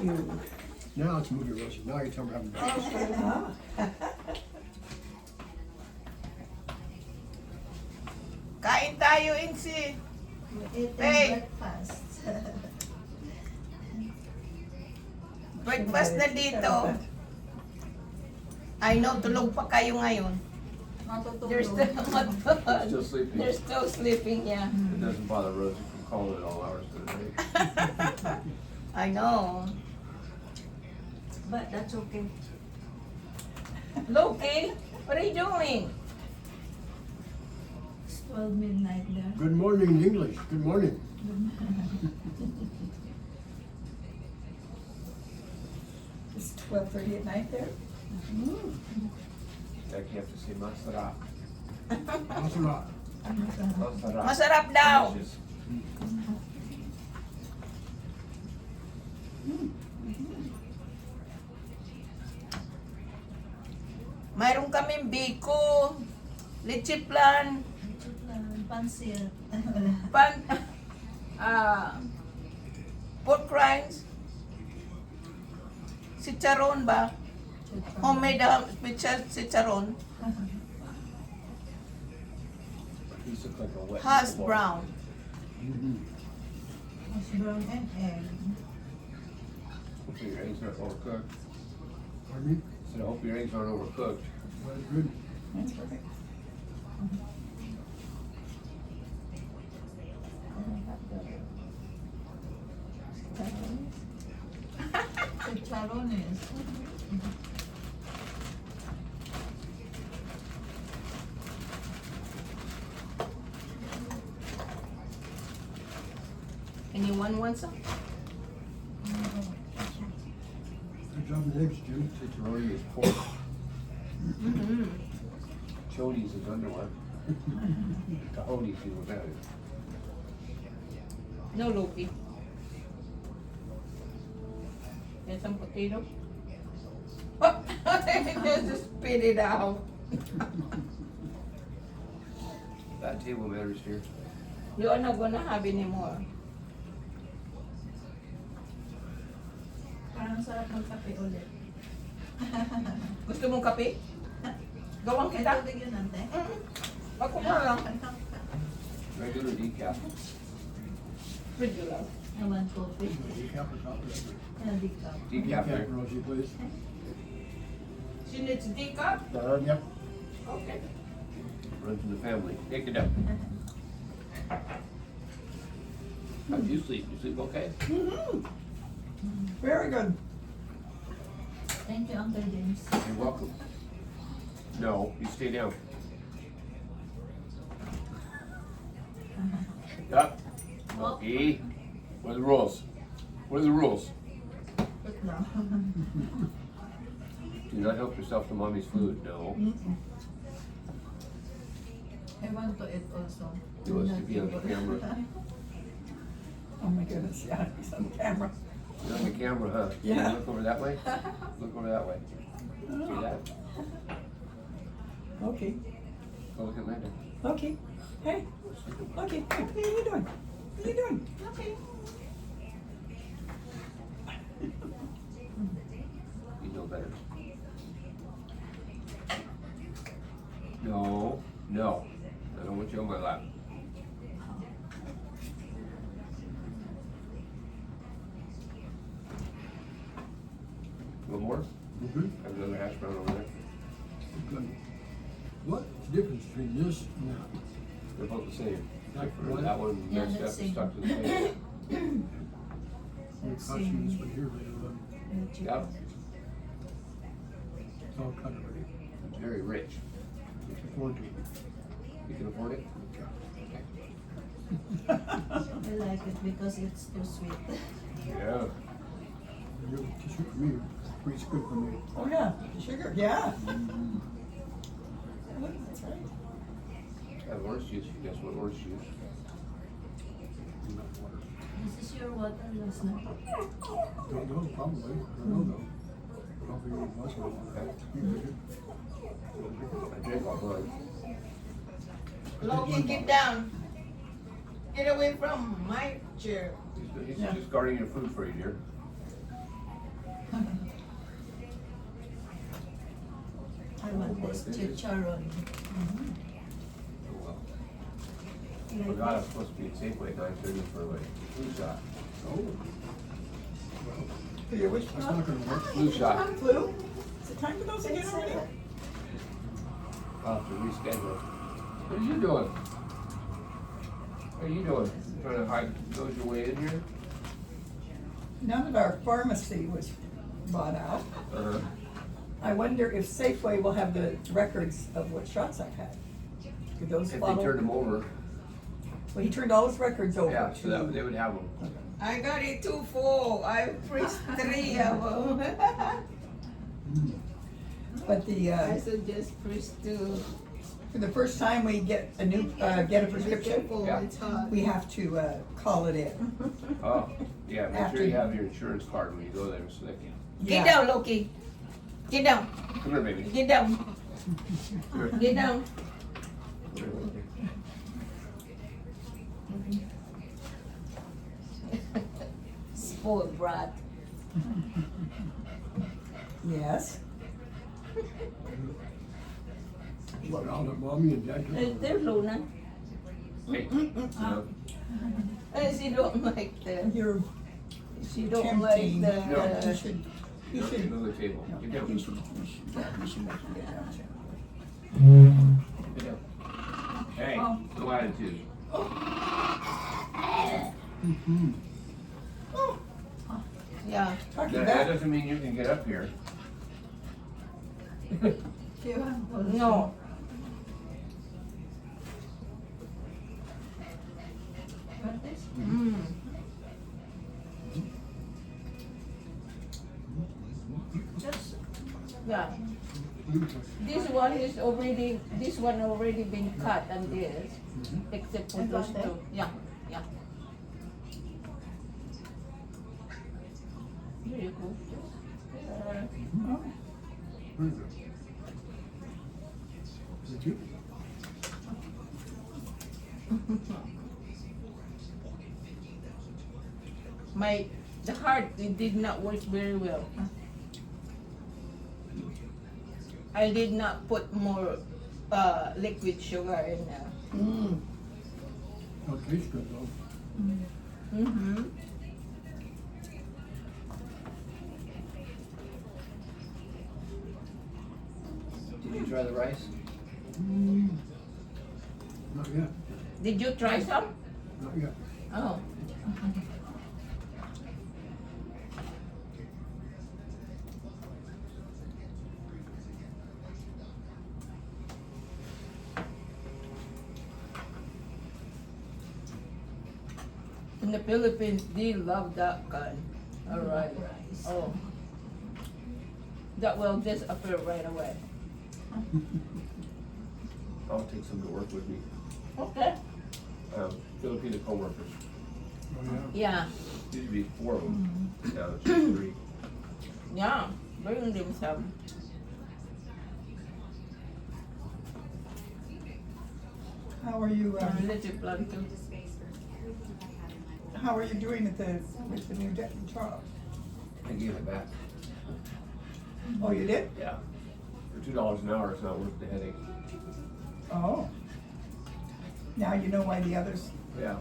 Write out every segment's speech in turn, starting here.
you. Now it's movie roast. Now you tell me I'm Kain tayo, Insi. Eating Hey. breakfast. Breakfast na dito. I know, tulog pa kayo ngayon. They're still, Still sleeping. they're still sleeping, yeah. It doesn't bother Rosie from calling at all hours of the day. I know. But that's okay. Loki, what are you doing? It's 12 midnight there. Good morning in English. Good morning. It's 12:30 at night there. Like you have to say masarap. That's a lot. Masarap. Masarap daw. Delicious. Mayroon kaming biko, leche plan, Pansit. pan, pork rinds, chicharon ba? Homemade special chicharon, These look like a wet hash meatball. brown. Hash brown and egg. Hopefully your eggs aren't overcooked. Pardon me? So I hope your eggs aren't overcooked. That's good. That's perfect. Chicharones. Anyone want some? Good job with eggs, Jim. Chicharoni is pork. Mm-hmm. Chonies is underwear. Cajones is what that is. No, Loki. Get some potato. Oh, just spit it out. That table manners here. You are not gonna have any more. Parang sarap magkape ulit. Gusto mong kape? Gawang May kita. tubig yun, ante? Ako na lang. Regular decaf. Regular. I want coffee. Decaf or chocolate? Healthy cup. Decaf. Decaf, Rosie, please. She needs decaf? Yep. Okay. Runs in the family. Take it up. How do you sleep? You sleep okay? Very good. Thank you, Uncle James. You're welcome. No, you stay down. Up. Loki. What are the rules? What are the rules? Put down. Do not help yourself to mommy's food. No. I want to eat also. He wants to be on the camera. Oh my goodness, yeah, he's on camera. You're on the camera, huh? Yeah. Look over that way. Look over that way. See that? Okay, Go look at Linda. okay. Hey, okay, hey, what are you doing? What are you doing? Okay. You know better. No, no. I don't want you on my lap. One more? Mm-hmm. I have another hash brown over there. Good. What's the difference between this and that? They're both the same. Like Except for what? that one, Yeah, their that's stuff is same. stuck to the table. We're Let's cutting this see. one here later on. Yep. It's all cut already. It's very rich. If you want to. You can afford it? I like it because it's too sweet. Yeah. You're tissue for me. It's good for me. Oh yeah, sugar, yeah. Mm-hmm. That's right. I have orange juice. You guys want orange juice? Enough water. This is your water last night. Don't know, probably. I don't know though. Probably was one. I drank all mine. Loki, get down. Get away from my chair. He's Yeah. just guarding your food for you, dear. I want this chicharron. Oh, well. Forgot I was supposed to be at Safeway at 9:30 for a flu shot. Oh. Well, For your wish that's shot? not gonna work. Flu shot. Not flu? Is it time for those again already? I'll have to reschedule. What are you doing? What are you doing? Trying to hide, nose your way in here? Now that our pharmacy was bought out, Uh-huh. I wonder if Safeway will have the records of what shots I've had. Do those If they follow? turned them over, Well, he turned all his records over yeah, to. so that, they would have them. I got it too full. I pressed 3 of them. But the, I suggest press 2. for the first time we get a new, get a prescription, Careful, Yeah. it's hot. we have to, call it in. Oh, yeah, make After- sure you have your insurance card when you go there so they can, Get Yeah. down, Loki. Get down. come here, baby. Get down. Come here. Get down. Come here, Loki. Spoiled brat. Yes. What, all the mommy and dad? There's Luna. Hey, She don't like the. You're She don't like tempting. the. No. You should, you no, should, move the table. no, Get down. you should make him get down, Jim. Get down. Hey, no attitude. Mm-hmm. Yeah. Talking That about, doesn't mean you can get up here. No. Mm. Just Yeah. This one already been cut and this, except for And those got that? two. Yeah, yeah. Very good. Did you? The heart, it did not work very well. I did not put more liquid sugar in there. Oh, it tastes good though. Mm-hmm. Did you try the rice? Not yet, Did you try some? not yet. Oh. In the Philippines, they love that kind. All right. Oh. That will disappear right away. I'll take some to work with me. Okay. Filipino coworkers. Oh, yeah. Yeah. Used to be 4 of them. Now it's just 3. Yeah. Bring them some. how are you, Little plantain. how are you doing with the new Charles? I gave it back. Oh, you did? Yeah. For $2 an hour, it's not worth the headache. Oh. Now you know why the others, Yeah.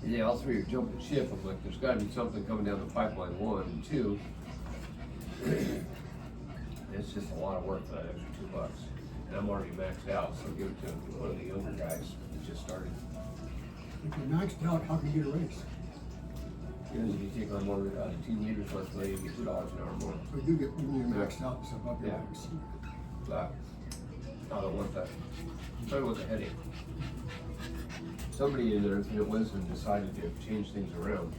Yeah, all 3 are jumping ship. I'm like, there's gotta be something coming down the pipeline, 1, and 2. It's just a lot of work for that extra $2. And I'm already maxed out, so give it to one of the younger guys that just started. If you're maxed out, how can you get a raise? Because if you take on more team leader responsibility, you get $2 an hour more. So you get, when you're maxed out, it's above your Yeah. max. But I don't want that. I don't want the headache. Somebody in their infinite wisdom decided to change things around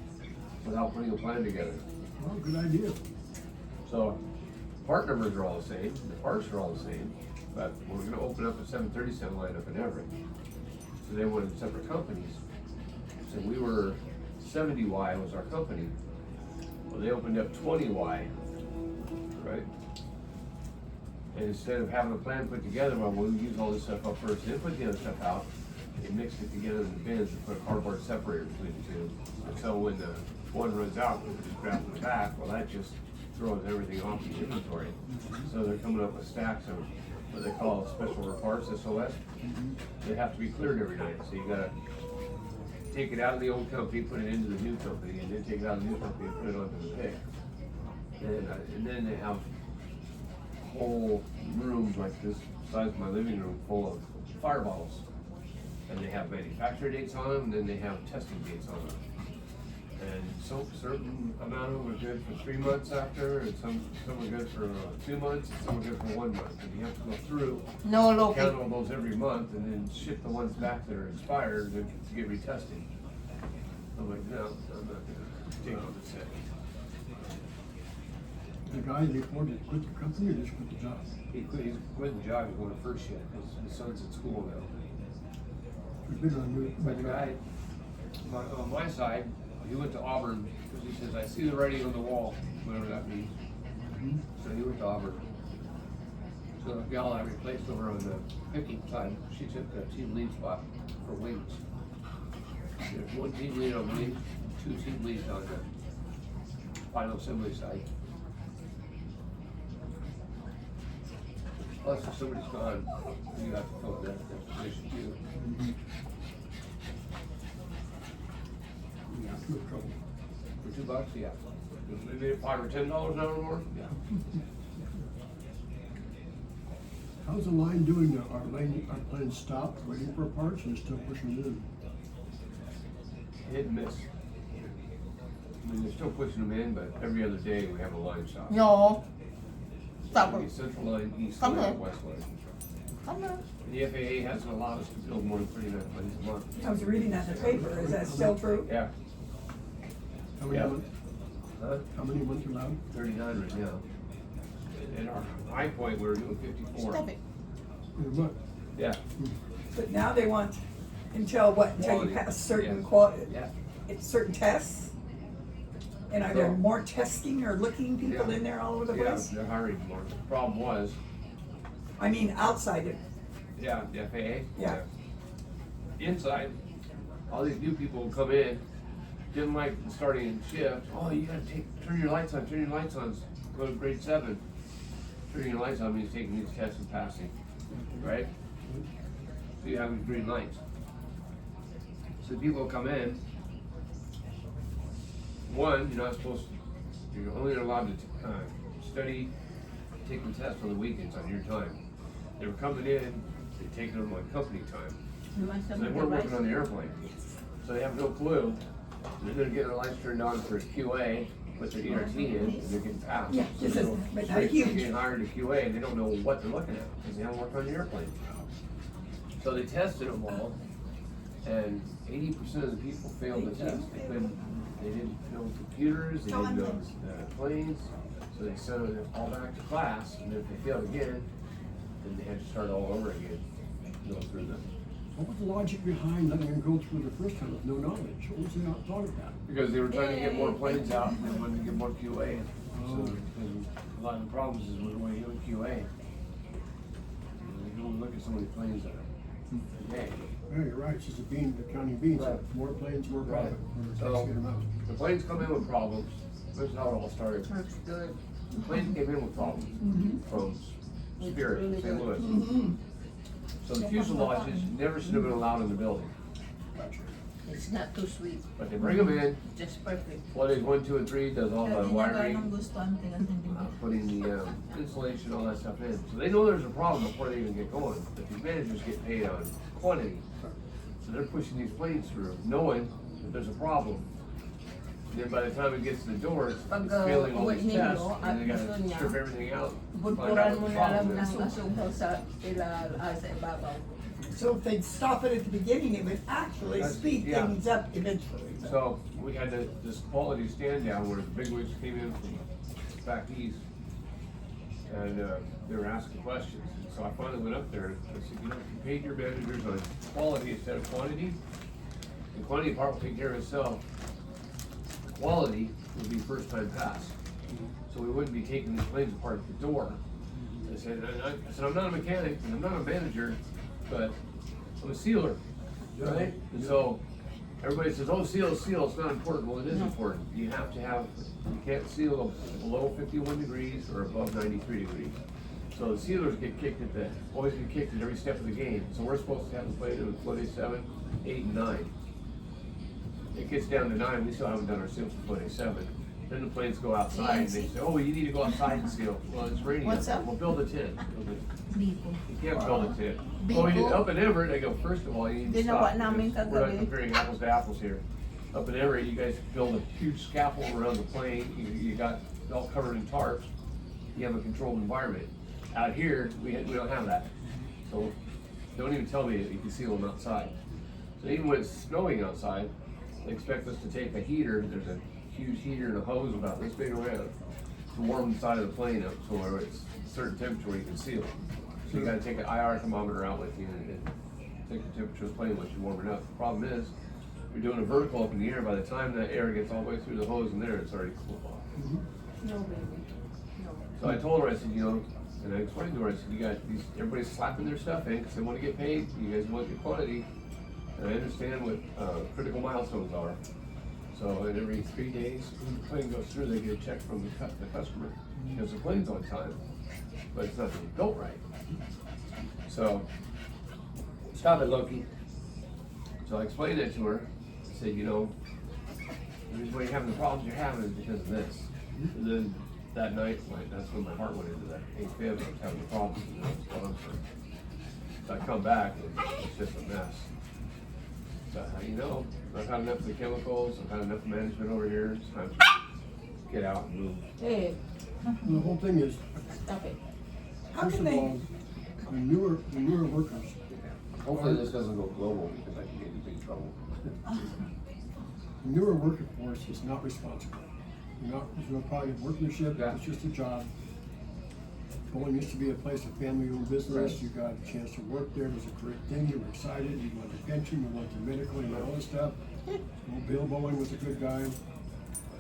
without putting a plan together. Well, good idea. So part numbers are all the same, the parts are all the same, but we're gonna open up a 737 line up in Everett. So they wanted separate companies. So we were 70Y was our company. Well, they opened up 20Y, right? And instead of having a plan put together, well, we'll use all this stuff up first, then put the other stuff out, they mixed it together in the bins and put a cardboard separator between the two. And so when the one runs out, we can just grab the back. Well, that just throwing everything off the inventory. So they're coming up with stacks of what they call special parts, SOS. They have to be cleared every night, so you gotta take it out of the old company, put it into the new company, and then take it out of the new company and put it onto the pick. And then they have whole rooms like this size of my living room full of fire bottles. And they have manufacturer dates on them, and then they have testing dates on them. And so certain amount of them are good for 3 months after, and some are good for 2 months, and some are good for 1 month. And you have to go through, No, look. count all those every month, and then ship the ones back that are expired to get retested. I'm like, no, I'm not gonna take on this. The guy before, did he quit the company or just quit the job? He's quit the job, he's going to first shift, his son's at school now. He's been on new. But the guy, on my side, he went to Auburn, because he says, I see the writing on the wall, whatever that means. So he went to Auburn. So the gal I replaced over on the picking side, she took the team lead spot for wings. There's 1 team lead on wings, 2 team leads on the final assembly side. Plus, if somebody's gone, you have to fill that position too. Yeah, no trouble. For $2, yeah. Maybe $5 or $10 an hour more? Yeah. How's the line doing now? Our plane stopped, waiting for parts, and still pushing it in? Hit and miss. I mean, they're still pushing them in, but every other day we have a line stop. No. Stop Maybe it. Central line, east Come line, here. west line. Come on. The FAA hasn't allowed us to build more than 39 planes a month. I was reading that in the paper, is that still true? Yeah. How many Yeah. months? Huh? How many months allowed? 39 right now. And our high point, we were doing 54. Stop it. In a month? Yeah. But now they want, until what, until you Quality. pass certain Yeah. certain tests? And are there So- more testing or looking people Yeah. in there all over the Yeah, place? they're hiring more. The problem was, I mean, outside of, yeah, the FAA. Yeah. Inside, all these new people would come in, didn't like starting in shift. Oh, you gotta turn your lights on, go to grade 7. Turning your lights on means taking these tests and passing, right? So you have these green lights. So people come in, one, you're not supposed to, you're only allowed to study, take the test on the weekends on your time. They were coming in, they're taking them on company time. You want So some they of the weren't rice? working on the airplane. So they have no clue. They're gonna get their lights turned on for QA, put their ERT in, and they're getting passed. Yeah, So this they is- go but not straight to huge. getting hired to QA, and they don't know what they're looking at, because they haven't worked on the airplane. So they tested them all, and 80% of the people failed the test. They didn't know computers, they didn't know planes, so they sent them all back to class, and if they failed again, then they had to start all over again, go through the. What was the logic behind letting them go through the first time with no knowledge? What was the thought of that? Because they were trying to get more planes out and they wanted to get more QA. So, Oh. and a lot of the problems is when you're doing QA, you don't look at so many planes that are a day. Yeah, you're right, it's just counting beans. Right. More planes, more Right. profit. Or So, tax get them out. the planes come in with problems. This is how it all started. Looks good. The planes came in with problems from Spirit, really St. good. Louis. mhm. So the fuselages never should have been allowed in the building. Gotcha. It's not too sweet. But they bring them in, Just perfect. what is 1, 2, and 3 does all the Kaya wiring. ng gusto ang tinatin mo. Putting the insulation, all that stuff in. So they know there's a problem before they even get going, but these managers get paid on quantity. So they're pushing these planes through, knowing that there's a problem. And then by the time it gets to the door, it's Pag, failing all uwi these ninyo, tests, at and they gusto gotta niya, strip everything out. Find Budpuran out mo what the na lang problem ng is. asukal sa sa ibabaw. So if they'd stop it at the beginning, it would actually That's- speed yeah. things up eventually. So we had this quality stand down where the bigwigs came in from back east. And they were asking questions. So I finally went up there and I said, you know, if you paid your managers on quality instead of quantity, the quantity part will take care of itself. Quality would be first time pass. So we wouldn't be taking these planes apart at the door. I said, I'm not a mechanic and I'm not a manager, but I'm a sealer, right? And so everybody says, oh, seal, it's not important. Well, it is important. You have to have, you can't seal below 51 degrees or above 93 degrees. So the sealers always get kicked at every step of the game. So we're supposed to have the plate at foot 7, 8, and 9. It gets down to 9, we still haven't done our seal for foot 7. Then the planes go outside and they say, oh, you need to go outside and seal. Well, it's raining. What's outside. up? We'll build a tent. You can't build a tent. Bigo. Up in Everett, I go, first of all, you need to Ginawa stop. namin because We're not kagabi. comparing apples to apples here. Up in Everett, you guys build a huge scaffold around the plane. You got it all covered in tarps. You have a controlled environment. Out here, we don't have that. So don't even tell me that you can seal them outside. So even when it's snowing outside, they expect us to take a heater. There's a huge heater and a hose about this big around to warm the side of the plane up so where it's a certain temperature where you can seal it. So you gotta take an IR thermometer out with you and take the temperature of the plane once you warm it up. The problem is, you're doing a vertical up in the air, by the time that air gets all the way through the hose in there, it's already cooled off. No, baby. No. So I told her, I said, and I explained to her, I said, you got these, everybody's slapping their stuff in because they want to get paid, you guys want your quantity. And I understand what critical milestones are. So in every 3 days, when the plane goes through, they get a check from the customer because the plane's on time, but it's not being built right. So, stop it, Loki. So I explained that to her. I said, the reason why you're having the problems you're having is because of this. And then that night, that's when my heart went into that AFib. I was having the problems and it was gone for. So I come back and it's just a mess. So, I've had enough of the chemicals, I've had enough of management over here, it's time to get out and move. Hey, And the whole thing is, stop it. How first can of they, all, the newer workers, Hopefully this doesn't go global because I can get in big trouble. the newer workforce is not responsible. There's no pride in workmanship, Yeah. it's just a job. Boeing used to be a place of family-owned business, Right. you got a chance to work there, it was a great thing, you were excited, you wanted the pension, you wanted the medical, you wanted all this stuff. Well, Bill Boeing was a good guy.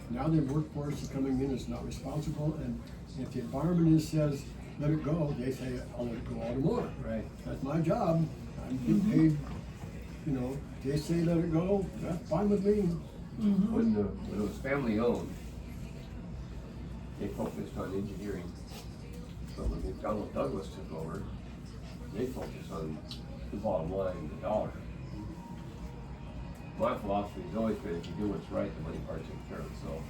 Now the workforce is coming in, it's not responsible, and if the environment says, let it go, they say, I'll let it go all tomorrow. Right. That's my job, I'm getting paid, they say let it go, that's fine with me. When it was family owned, they focused on engineering. But when McDonnell Douglas took over, they focused on the bottom line, the dollar. My philosophy has always been, if you do what's right, the money part takes care of itself.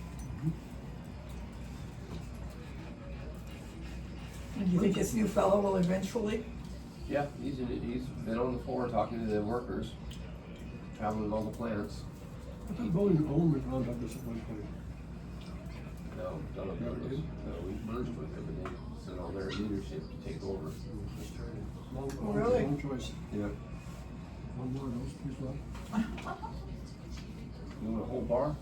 do you think this new fellow will eventually? Yeah, he's been on the floor talking to the workers, traveling all the plants. I thought Boeing owned McDonnell Douglas at one point. No, McDonnell Douglas, no, we merged with them and they sent all their leadership to take over. Really? Long choice. Yeah. One more of those, please, Rob. You want a whole bar?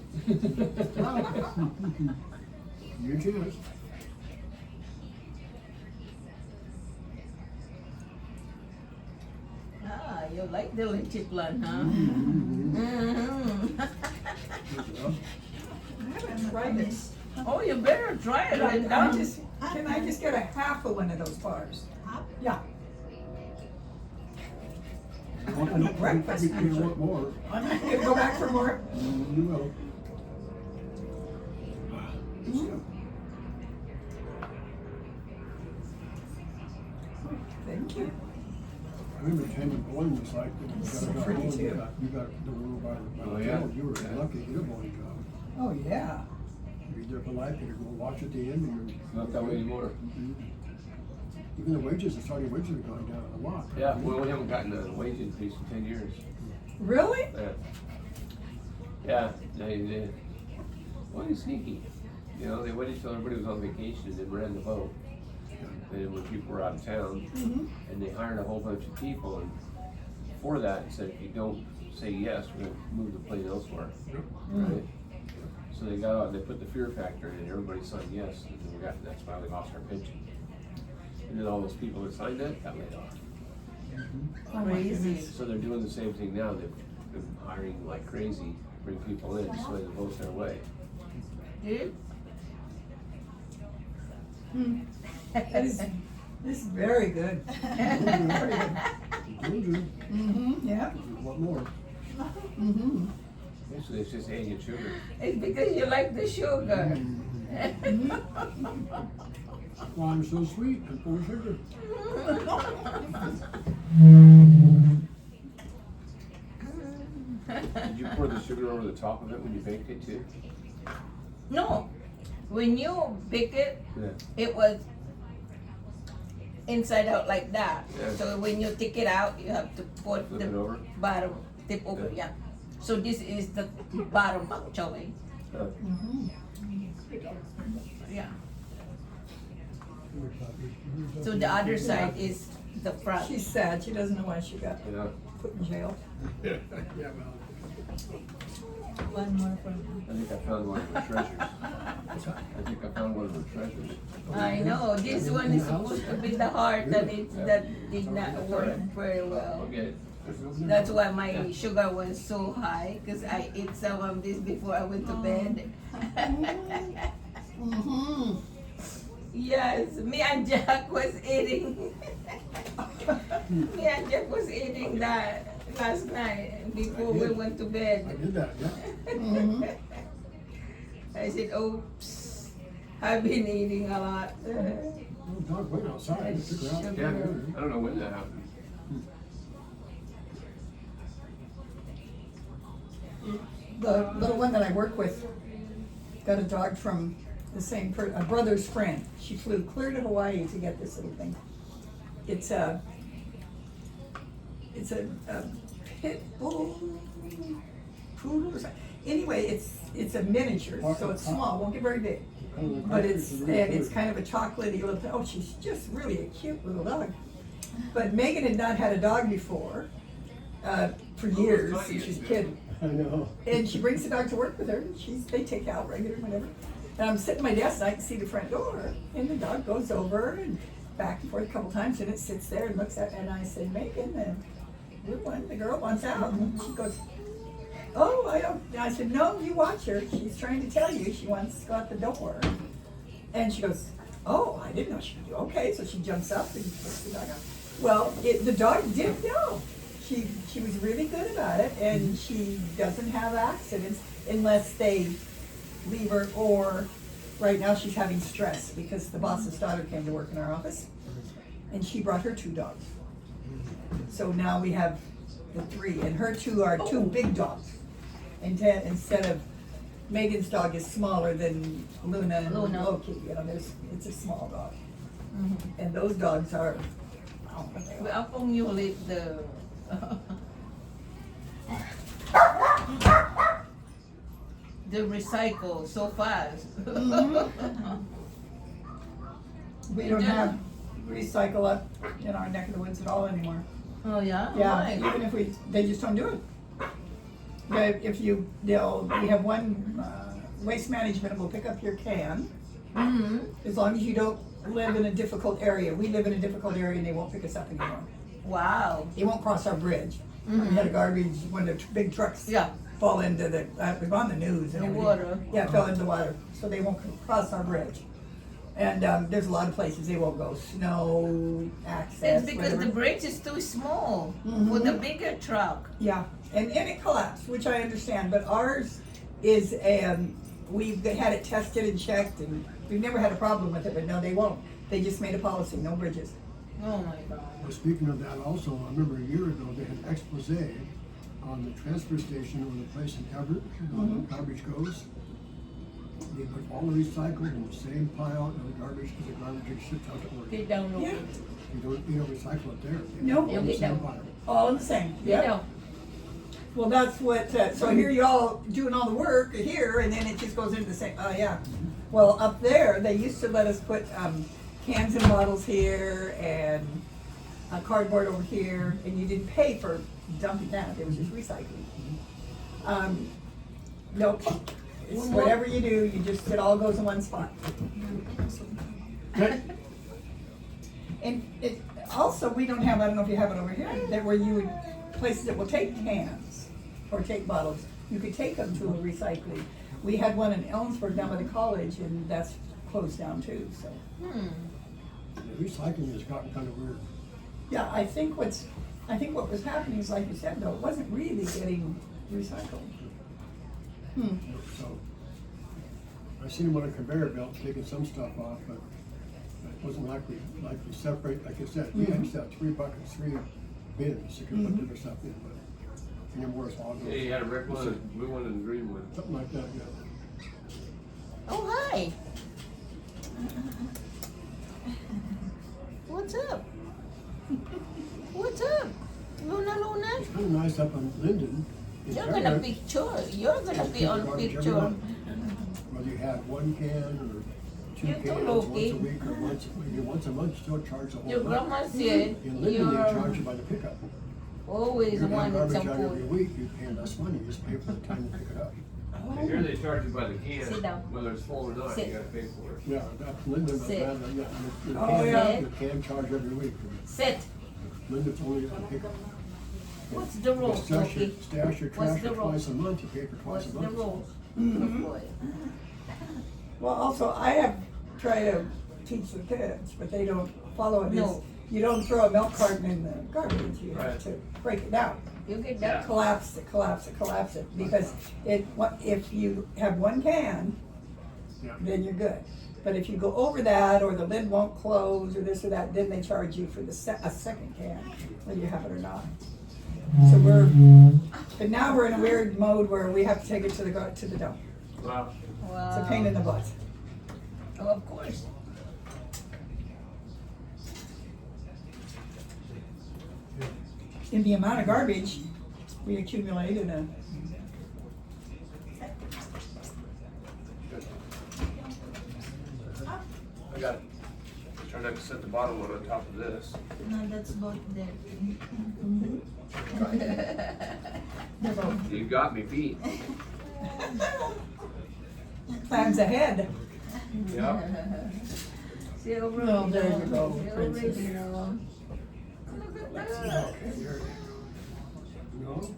Your chance. Ah, you like the lechiplan, huh? I haven't tried this. Oh, you better try it. Can And I just get a half of one of those bars? Yeah. Want to breakfast You want more? You go back for more? You will. Good stuff. Thank you. I remember attending Boeing was like, you So got pretty home, too. you got the world by the Oh, yeah. tail. You were Yeah. lucky to get a Boeing job. Oh, yeah. You'd be there for life, you'd go watch at the end and you're. Not that way anymore. Even the wages, the starting wages have gone down a lot. Yeah, well, we haven't gotten a wage increase in 10 years. Really? Yeah, well, he's sneaky. They waited till everybody was on vacation and then ran the boat. And then when people were out of town, and they hired a whole bunch of people, and for that, said, if you don't say yes, we're gonna move the plane elsewhere. Right? So they got out, they put the fear factor in, and everybody signed yes, and then that's why we lost our pension. And then all those people that signed that got laid off. Oh, my Crazy. goodness. So they're doing the same thing now, they've been hiring like crazy, bring people in, so they vote their way. Dude. This is very good. Told you, Mm-hmm, yeah. you want more. Mm-hmm. Basically, it's just adding sugar. It's because you like the sugar. Well, I'm so sweet, I'm full of sugar. Did you pour the sugar over the top of it when you baked it too? No, when you bake it, Yeah. it was inside out like that. Yeah. So when you take it out, you have to put Flip the it over? bottom, tip over, Yeah. yeah. So this is the bottom actually, yeah. So the other side is the front. She's sad, she doesn't know why she got Yeah. put in jail. Yeah, well. One more from I think I found one of her treasures. I think I found one of her treasures. I know, this one is supposed to be the heart that did not work very well. I'll get it. That's why my sugar was so high, because I ate some of this before I went to bed. Yes, me and Jack was eating. Me and Jack was eating that last night before we went to I bed. did that, yeah. I said, oops, I've been eating a lot. Oh, dog went outside, I took her out. Yeah, I don't know when that happened. The little one that I work with got a dog from the same a brother's friend. She flew clear to Hawaii to get this little thing. It's a pit bull poodle or something. Anyway, it's a miniature, so it's small, won't get very big. But it's kind of a chocolatey little thing. Oh, she's just really a cute little dog. But Megan had not had a dog before, for years, since she was a kid. I know. And she brings the dog to work with her. They take out regular, whatever. And I'm sitting at my desk and I can see the front door. And the dog goes over and back and forth a couple times and it sits there and looks at, and I said, Megan, the girl wants out. And she goes, oh, I don't. And I said, no, you watch her. She's trying to tell you she wants to go out the door. And she goes, oh, I didn't know she could do. Okay, so she jumps up and puts the dog out. Well, the dog did know. She was really good about it, and she doesn't have accidents unless they leave her, or right now she's having stress because the boss's daughter came to work in our office, and she brought her 2 dogs. So now we have the 3, and her 2 are 2 big dogs. And instead of Megan's dog is smaller than Luna and Loki, it's a small dog. And those dogs are, I don't know what they are. How come you leave the the recycle so fast? We don't have recycle up in our neck of the woods at all anymore. Oh yeah? Yeah, Why? even if they just don't do it. We have one waste management will pick up your can, as long as you don't live in a difficult area. We live in a difficult area and they won't pick us up anymore. Wow. They won't cross our bridge. We had a garbage, one of the big trucks Yeah. fall into it was on the news. And The everything. water. Yeah, it fell into the water, so they won't cross our bridge. And there's a lot of places they won't go, snow, access, It's because whatever. the bridge is too small for the bigger truck. Yeah, and it collapsed, which I understand, but ours is, we've had it tested and checked, and we've never had a problem with it, but no, they won't. They just made a policy, no bridges. Oh my God. Well, speaking of that also, I remember a year ago, they had expose on the transfer station or the place in Everett, where the garbage goes. They put all the recycled in the same pile and the garbage, because the garbage gets shipped out to Oregon. Get down low. Yeah. You don't recycle it there. No. All in the same pile. All in the same, Get yeah. down. Well, that's what, so here you all doing all the work here, and then it just goes into the same, oh, yeah. Well, up there, they used to let us put cans and bottles here and cardboard over here, and you didn't pay for dumping that, it was just recycling. Nope, it's whatever you do, it all goes in one spot. Okay. And it, also, we don't have, I don't know if you have it over here, that where you would, places that will take cans or take bottles, you could take them to a recycling. We had one in Ellensburg down by the college, and that's closed down too, so. The recycling has gotten kind of weird. Yeah, I think what was happening is, like you said, though, it wasn't really getting recycled. So, I seen them on a conveyor belt taking some stuff off, but it wasn't like we separate, like I said, we actually have 3 buckets, 3 bins you can put different stuff in, but and then where it's all Yeah, goes. you had a red one, a blue one, and a green one. Something like that, yeah. Oh, hi. What's up? What's up? Luna? It's kind of nice up on Linden. It's You're very gonna nice. picture. You're gonna be on Garbage every picture. month. Whether you have 1 can or 2 You're too cans low-key. once a week or once a month, you still charge the whole Your month. grandma said In Linden, they charge you're you by the pickup. always You're wanted garbage some out every food. week, you pay less money, you just pay for the time to pick it up. And here they charge you by the can, Sit down. whether it's full or not, Sit. you gotta pay for it. Yeah, that's Linden, but Sit. rather, yeah, you Oh, can, yeah. you can charge every week. Sit. Linden's only a pickup. What's the rule, You stash your, Loki? stash your What's trash the for rule? twice a month, you pay for twice What's a the month. rule? Boy. Well, also, I have tried to teach the kids, but they don't follow it. No. It's- You don't throw a milk carton in the garbage, you have Right. to break it down. You get Yeah. that? Collapse it, because if you have 1 can, Yeah. then you're good. But if you go over that, or the lid won't close, or this or that, then they charge you for a second can, whether you have it or not. So but now we're in a weird mode where we have to take it to the dump. Wow. Wow. It's a pain in the butt. Oh, of course. In the amount of garbage we accumulate in a, I got it. Try not to set the bottom one on top of this. No, that's both there. You got me beat. plans ahead. Yep. Silver. Well, there you go, Silver, princess. you know. Look at that. No?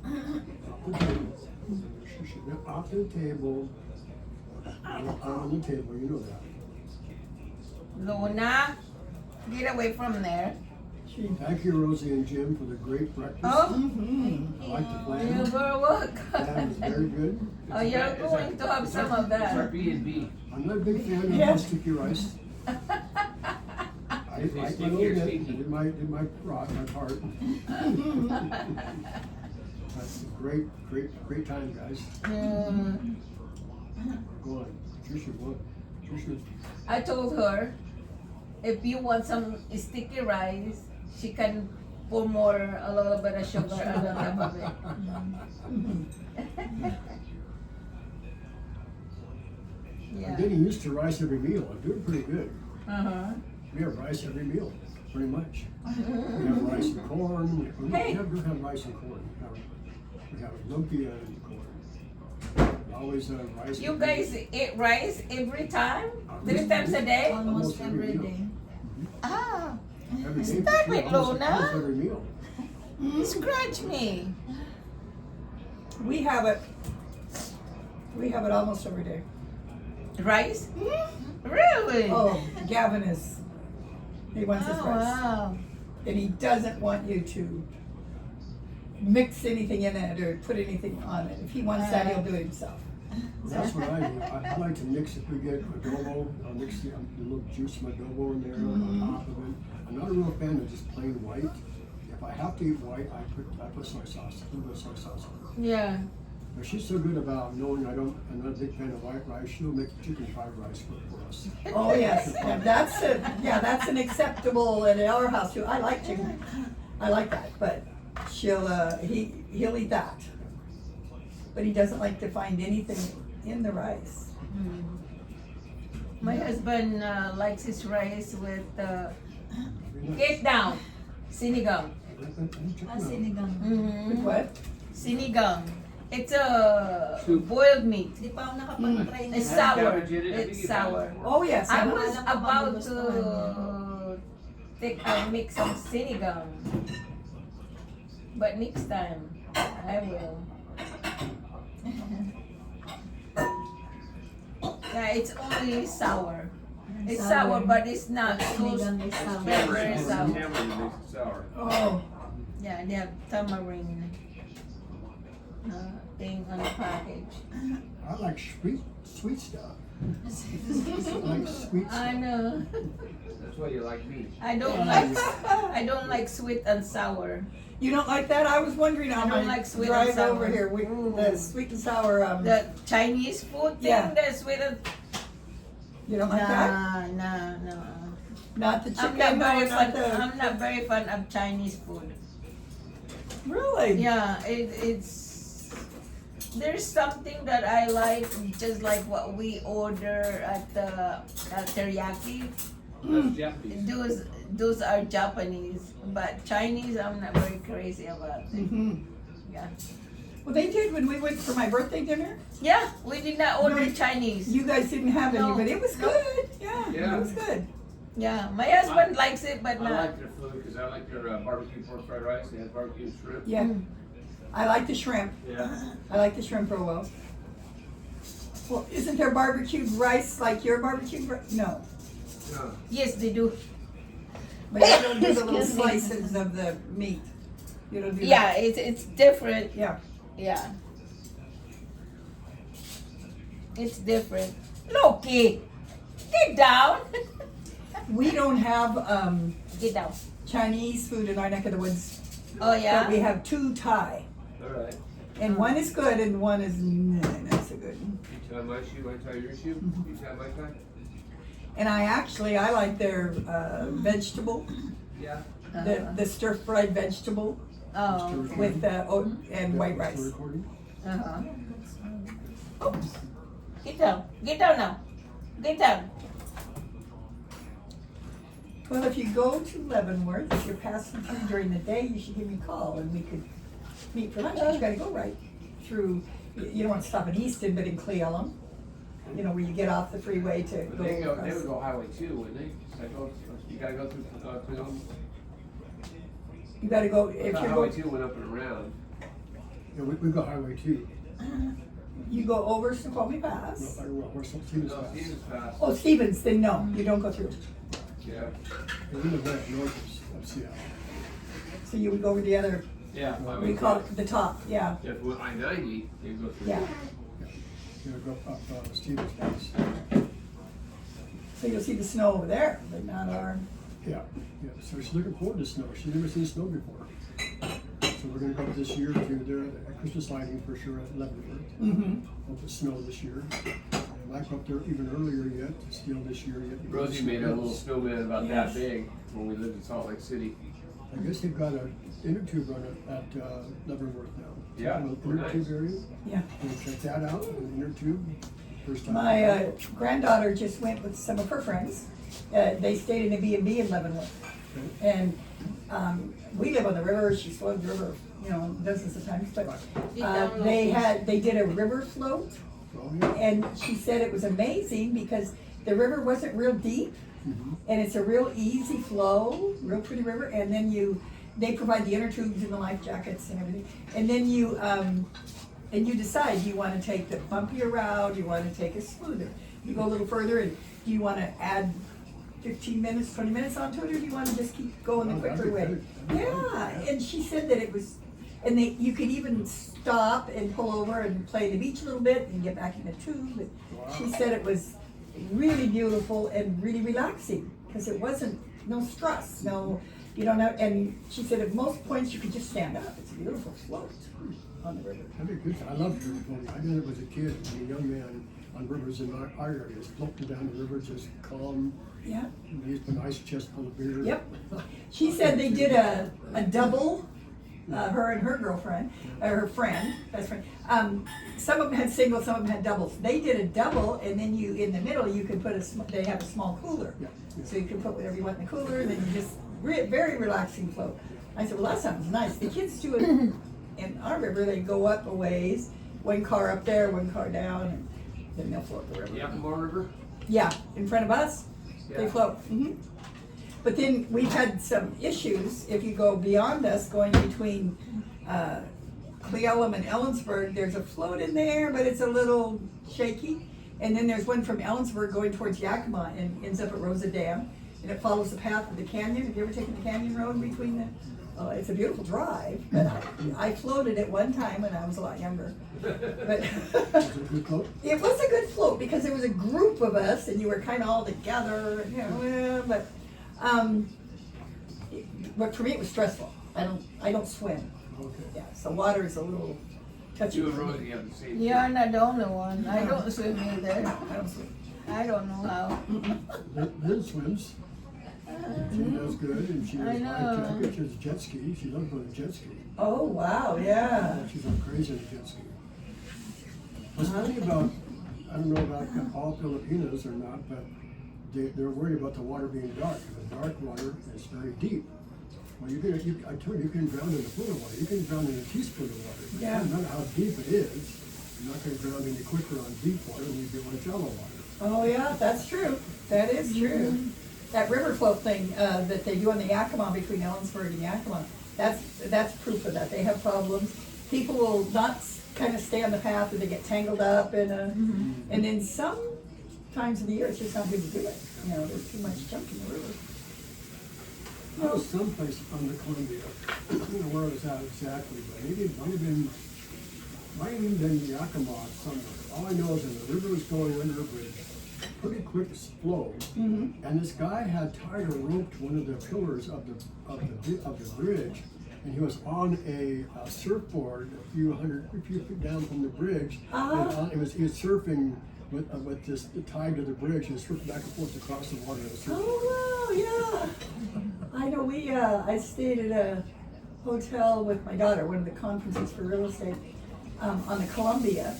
She should be off the table. On the table, you know that. Luna, get away from there. Thank you, Rosie and Jim, for the great breakfast. Oh, I like the you plan. better work. That was very good. Oh, you're going to have some of It's our that. B&B. I'm not a big fan of Yes. sticky rice. I like my Sticky or little bit, I stinky? did my part. That's a great time, guys. Mm, Go on. Trisha, go on. Trisha. I told her, if you want some sticky rice, she can pour a little bit of sugar on the top of it. I'm Yeah. getting used to rice every meal. I'm doing pretty good. Uh-huh. We have rice every meal, pretty much. We have rice and corn. We Hey. never have rice and corn. We have lumpia and corn. Always rice. You and guys eat rice every time? 3 times a day? Almost Almost every every meal. day. Ah, every day. Stop for sure, it, almost Luna. every meal. scratch me. We have it almost every day. Rice? Really? Oh, Gavin he wants his Oh, rice. wow. And he doesn't want you to mix anything in it or put anything on it. If he wants that, he'll do it himself. That's what I do. I like to mix, if we get adobo, I'll mix the little juice from adobo in there on top of it. I'm not a real fan of just plain white. If I have to eat white, I put soy sauce, a little bit of soy sauce on it. Yeah. But she's so good about knowing I'm not a big fan of white rice, she'll make chicken fried rice for us. Oh, yes, and that's an acceptable in our house too. I like chicken. I like that, but he'll eat that. But he doesn't like to find anything in the rice. My husband likes his rice with Very nice. get down, sinigang. Sinigang. Mm-hmm. What? Sinigang. It's a boiled meat. Di pa ako nakapag-try na. It's sour. Cabbage in it, I think It's you sour. Oh, yes. I and- was about to make some sinigang, but next time I will. Yeah, it's only sour. It's sour, but it's not so Sinigang is sour. very Tamarind, sour. tamarind makes it sour. Oh, Yeah, they have tamarind thing on the package. I I like sweet stuff. I like sweet I stuff. know. That's why you like me. I don't like sweet and sour. You don't like that? I was wondering on I don't my like sweet drive and sour. over here, the sweet and sour, The Chinese food thing, Yeah. the sweet and you don't like that? no. Not the I'm chicken, not no, very not fun. the, I'm not very fond of Chinese food. really? Yeah, it's there's something that I like, just like what we order at the teriyaki. That's Japanese. Those are Japanese, but Chinese I'm not very crazy about it. Mhm. Yeah, Well, they did when we went for my birthday dinner. yeah, we did not order No, Chinese. You guys didn't have any, No. but it was No. good. Yeah, Yeah. it was good. Yeah, my husband likes it, but I not. like their food because I like their barbecue pork fried rice. They have barbecue shrimp. Yeah. I like the shrimp. Yeah. I like the shrimp real well. Well, isn't there barbecued rice like your barbecued rice? No. Yeah. Yes, they do. But you don't do the little Excuse me. slices of the meat. You don't do Yeah, that. it's different. Yeah. Yeah, it's different. Loki, get down. We don't have Get down. Chinese food in our neck of the woods. Oh But we yeah. have two Thai. All right. And one is good and one is not so good. You tie my shoe, I tie your shoe. You tie my tie. And I like their vegetable, Yeah. the stir fried vegetable Oh. with oat and white We're rice. recording. Uh-huh. Oops. Get down. Get down now. Get down. Well, if you go to Leavenworth, if you're passing through during the day, you should give me a call and we could meet for lunch. But you gotta go right through, you don't want to stop in Easton, but in Cleellum. You know, where you get off the freeway to But go they would across. go Highway 2, wouldn't they? So you gotta go through Cleveland. You gotta go, I if thought you're Highway going, 2 went up and around. Yeah, we've got Highway 2. you go over Snoqualmie No, Pass. we're Stevens No, Pass. Stevens Pass. Oh, Stevens, then no, you don't go through. Yeah. We're in the back north of Seattle. So you would go over the other, Yeah. we call it the top, yeah. If with I-90, you go through. Yeah. You gotta go up Stevens Pass. So you'll see the snow over there, but not our, Yeah, yeah. So she's looking forward to snow. She's never seen snow before. So we're gonna go up this year to their Christmas lighting for sure at Leavenworth. mm-hmm. Hope it snow this year. And I go up there even earlier yet, still this year yet. Rosie made a little snowman about Yes. that big when we lived in Salt Lake City. I guess they've got an inner tube run at Leavenworth now. Yeah, A little oh, inner nice. tube area. Yeah. Wanna check that out, an inner tube. First time. My granddaughter just went with some of her friends. They stayed in a B&B in Leavenworth. Okay. And we live on the river, she's floated the river, you know, dozens of times, but they did a river float. Oh, yeah. And she said it was amazing because the river wasn't real deep Mhm. and it's a real easy flow, real pretty river. And then they provide the inner tubes and the life jackets and everything. And then you decide, do you want to take the bumpier route, do you want to take a smoother? You go a little further and do you want to add 15 minutes, 20 minutes onto it, or do you want to just keep going the Oh, that'd quicker be way? good. That'd be Yeah, good. and she said that it was, and you could even stop and pull over and play the beach a little bit and get back in the tube. And she Wow. said it was really beautiful and really relaxing because it wasn't, no stress, no, you don't have, and she said at most points you could just stand up. It's a beautiful float on the river. That'd be good. I love river floating. I did it as a kid, and a young man on rivers in our area, just floating down the river, just calm. Yeah. He used to put an ice chest full of beer. Yep. She said they did a double, her and her girlfriend, or her friend, best friend. Some of them had singles, some of them had doubles. They did a double, and then in the middle, you could put they have a small cooler. Yeah, yeah. So you can put whatever you want in the cooler, and then you just, very relaxing float. I said, well, that sounds nice. The kids do it in our river, they go up a ways, one car up there, one car down, and then they'll float the river. Yakima River? Yeah, in front of us, they Yeah. float. But then we've had some issues, if you go beyond us, going between Cleellum and Ellensburg, there's a float in there, but it's a little shaky. And then there's one from Ellensburg going towards Yakima and ends up at Rosa Dam, and it follows the path of the canyon. Have you ever taken the canyon road between the, it's a beautiful drive, but I floated it one time when I was a lot younger. But Was it a good float? it was a good float because there was a group of us and you were kind of all together, and, but for me it was stressful. I don't swim. Okay. Yeah, so water is a little touchy. You and for me. Rosie have the same. You're not the only one. I don't swim either. No, I don't swim. I don't know how. Lynn swims. She does good, and she I has know. jacket. She has a jet ski. She loves going to jet ski. Oh wow, yeah. She's gone crazy on a jet ski. What's funny about, I don't know about all Filipinos or not, but they're worried about the water being dark. The dark water is very deep. Well, I told you, you can drown in a pool of water. You can drown in a teaspoon of water. But Yeah. no matter how deep it is, you're not going to drown any quicker on deep water than you do on shallow water. Oh yeah, that's true. That is true. That river float thing that they do on the Yakima between Ellensburg and Yakima, that's proof of that. They have problems. People will not kind of stay on the path, and they get tangled up in a, and then some times of the year it's just not good to do it. There's too much junk in the river. I was someplace on the Columbia. I don't know where it was at exactly, but maybe it might have even been Yakima somewhere. All I know is that the river was going under a bridge, pretty quick flow, and this guy had tied a rope to one of the pillars of the bridge, and he was on a surfboard a few feet down from the bridge. And he was surfing with this tied to the bridge and surfing back and forth across the water. Oh wow, yeah. I know I stayed at a hotel with my daughter, one of the conferences for real estate, on the Columbia,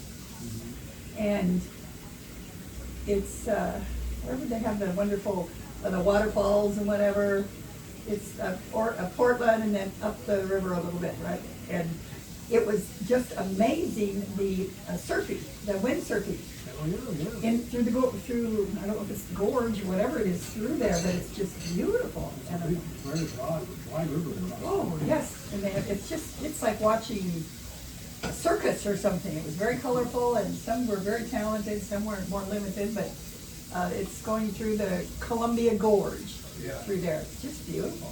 and it's where would they have the wonderful the waterfalls and whatever. It's Portland and then up the river a little bit, right? And it was just amazing the surfing, the windsurfing. Oh yeah. In through I don't know if it's the gorge or whatever it is through there, but it's just beautiful. And, Big, very broad, wide river. oh yes, and it's like watching a circus or something. It was very colorful, and some were very talented, some were more limited, but it's going through the Columbia Gorge through there. It's just beautiful.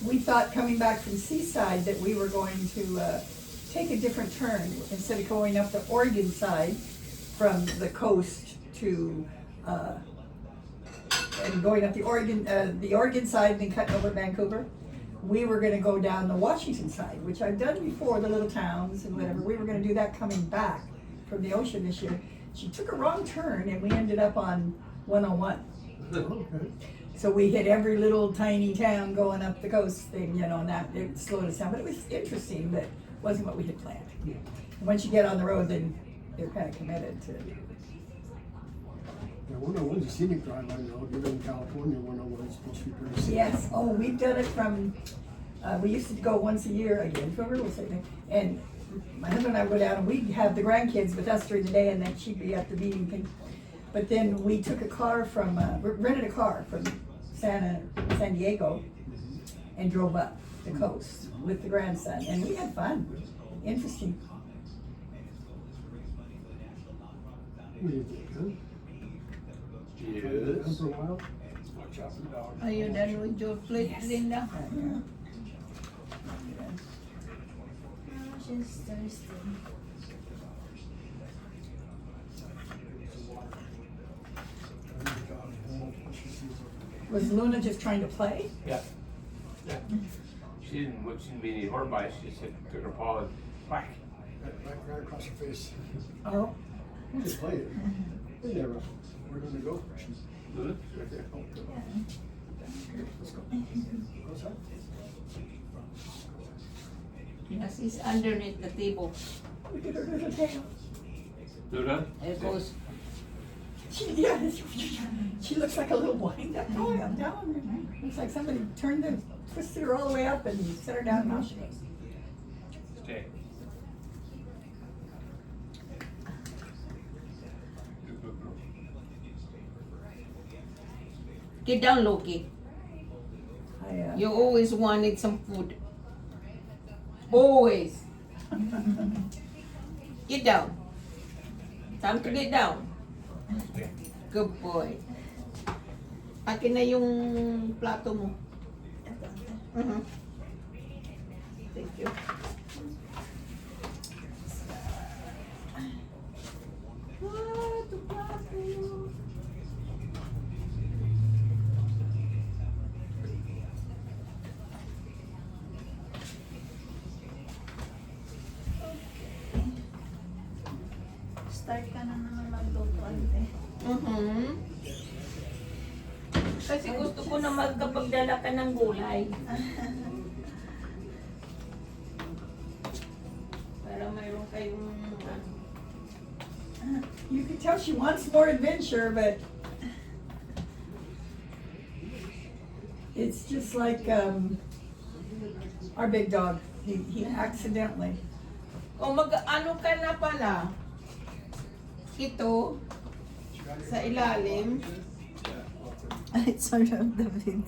We thought coming back from Seaside that we were going to take a different turn instead of going up the Oregon side from the coast to and going up the Oregon side and then cutting over Vancouver. We were going to go down the Washington side, which I've done before, the little towns and whatever. We were going to do that coming back from the ocean this year. She took a wrong turn and we ended up on 101. Okay. So we hit every little tiny town going up the coast thing, and that it slowed us down. But it was interesting, but wasn't what we had planned. Yeah. Once you get on the road, then you're kind of committed to. Yeah, 101's a scenic drive, I know. Even in California, 101 is supposed to be pretty scenic. Yes. Oh, we've done it from. We used to go once a year again for real estate thing, and my husband and I would go down, and we'd have the grandkids with us during the day, and then she'd be at the meeting thing. But then we took a car from, rented a car from San Diego and drove up the coast with the grandson, and we had fun. Interesting. What do you think, huh? Yes. For a while? Watch out for the dog. Are you done with your plate, Linda? Yeah. She's thirsty. Was Luna just trying to play? Yeah. Yeah. She didn't mean any harm by it. She just took her paw and whack. Right across her face. Oh. Just play it. Hey there, we're gonna go. Luna, right there. Oh, good. Let's go. What's that? Yes, it's underneath the table. Look at her little tail. Luna? It goes. She looks like a little wind-up dog, I'm telling you. Looks like somebody twisted her all the way up and set her down, and now she goes. Stay. Get down, Loki. You always wanted some food. Always. Get down. Time to get down. Good boy. Akin na yung plato mo. Ito, ate. Mhm. Thank you. Ah, ito plato. Start ka na naman magluto, ate. Mhm. Kasi gusto ko na magkapagdala ka ng gulay. Para mayroon kayong ano. You can tell she wants more adventure, but it's just like our big dog. He accidentally. O mag-ano ka na pala? Ito sa ilalim. It's on the vid.